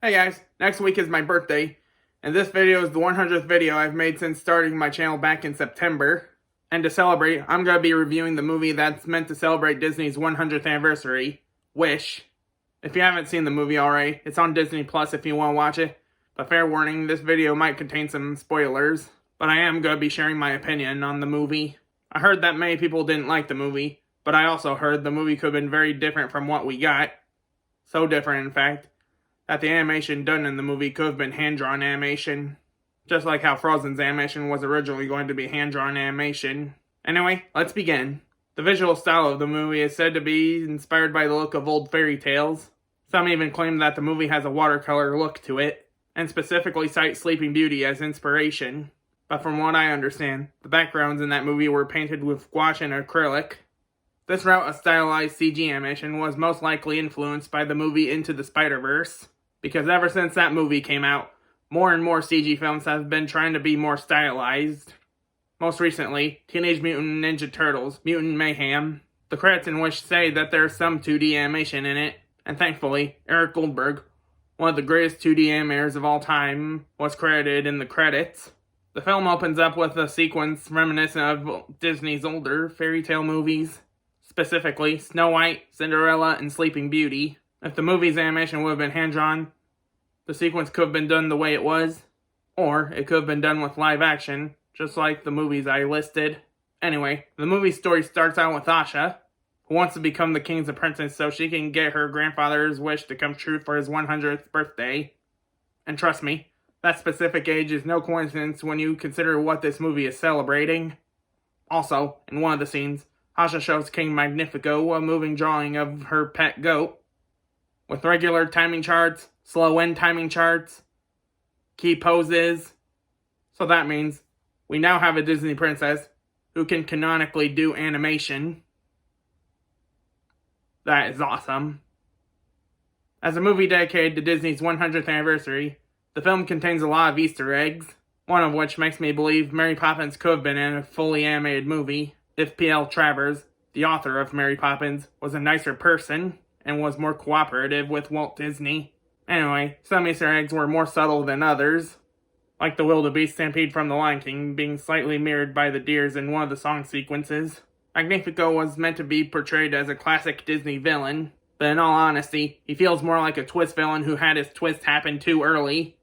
Hey guys, next week is my birthday, and this video is the 100th video I've made since starting my channel back in September. And to celebrate, I'm going to be reviewing the movie that's meant to celebrate Disney's 100th anniversary, Wish. If you haven't seen the movie already, it's on Disney Plus if you want to watch it. But fair warning, this video might contain some spoilers, but I am going to be sharing my opinion on the movie. I heard that many people didn't like the movie, but I also heard the movie could have been very different from what we got. So different, in fact, that the animation done in the movie could have been hand-drawn animation. Just like how Frozen's animation was originally going to be hand-drawn animation. Anyway, let's begin. The visual style of the movie is said to be inspired by the look of old fairy tales. Some even claim that the movie has a watercolor look to it, and specifically cite Sleeping Beauty as inspiration. But from what I understand, the backgrounds in that movie were painted with gouache and acrylic. This route of stylized CG animation was most likely influenced by the movie Into the Spider-Verse, because ever since that movie came out, more and more CG films have been trying to be more stylized. Most recently, Teenage Mutant Ninja Turtles, Mutant Mayhem. The credits in Wish say that there's some 2D animation in it, and thankfully, Eric Goldberg, one of the greatest 2D animators of all time, was credited in the credits. The film opens up with a sequence reminiscent of Disney's older fairy tale movies, specifically Snow White, Cinderella, and Sleeping Beauty. If the movie's animation would have been hand-drawn, the sequence could have been done the way it was, or it could have been done with live action, just like the movies I listed. Anyway, the movie's story starts out with Asha, who wants to become the king's apprentice so she can get her grandfather's wish to come true for his 100th birthday. And trust me, that specific age is no coincidence when you consider what this movie is celebrating. Also, in one of the scenes, Asha shows King Magnifico a moving drawing of her pet goat, with regular timing charts, slow end timing charts, key poses. So that means we now have a Disney princess who can canonically do animation. That is awesome. As a movie dedicated to Disney's 100th anniversary, the film contains a lot of Easter eggs, one of which makes me believe Mary Poppins could have been in a fully animated movie if P.L. Travers, the author of Mary Poppins, was a nicer person and was more cooperative with Walt Disney. Anyway, some Easter eggs were more subtle than others, like the wildebeest stampede from The Lion King being slightly mirrored by the deers in one of the song sequences. Magnifico was meant to be portrayed as a classic Disney villain, but in all honesty, he feels more like a twist villain who had his twist happen too early.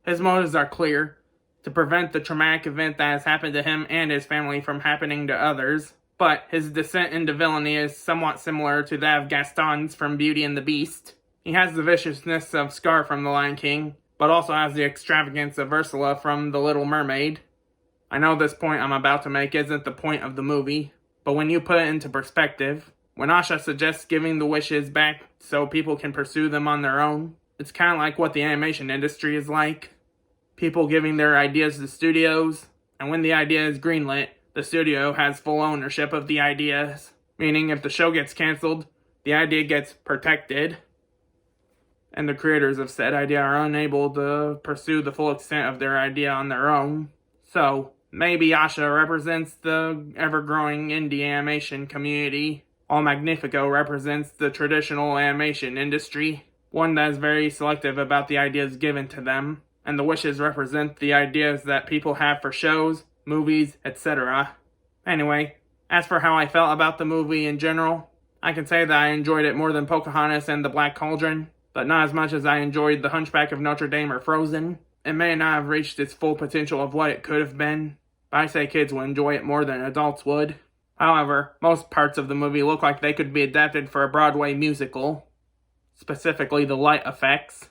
His motives are clear: to prevent the traumatic event that has happened to him and his family from happening to others. But his descent into villainy is somewhat similar to that of Gaston's from Beauty and the Beast. He has the viciousness of Scar from The Lion King, but also has the extravagance of Ursula from The Little Mermaid. I know this point I'm about to make isn't the point of the movie, but when you put it into perspective, when Asha suggests giving the wishes back so people can pursue them on their own, it's kind of like what the animation industry is like. People giving their ideas to studios, and when the idea is greenlit, the studio has full ownership of the ideas. Meaning if the show gets cancelled, the idea gets protected, and the creators of said idea are unable to pursue the full extent of their idea on their own. So, maybe Asha represents the ever-growing indie animation community, while Magnifico represents the traditional animation industry, one that is very selective about the ideas given to them, and the wishes represent the ideas that people have for shows, movies, etc. Anyway, as for how I felt about the movie in general, I can say that I enjoyed it more than Pocahontas and The Black Cauldron, but not as much as I enjoyed The Hunchback of Notre Dame or Frozen. It may not have reached its full potential of what it could have been, but I say kids will enjoy it more than adults would. However, most parts of the movie look like they could be adapted for a Broadway musical, specifically the light effects.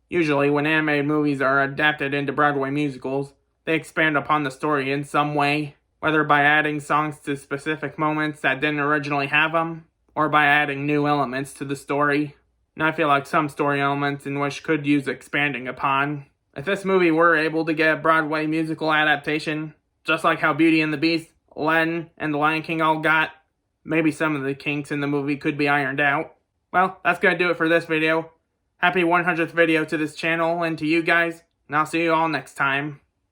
Usually, when animated movies are adapted into Broadway musicals, they expand upon the story in some way, whether by adding songs to specific moments that didn't originally have them, or by adding new elements to the story. And I feel like some story elements in which could use expanding upon. If this movie were able to get a Broadway musical adaptation, just like how Beauty and the Beast, Aladdin, and The Lion King all got, maybe some of the kinks in the movie could be ironed out. Well, that's gonna do it for this video. Happy 100th video to this channel and to you guys, and I'll see you all next time.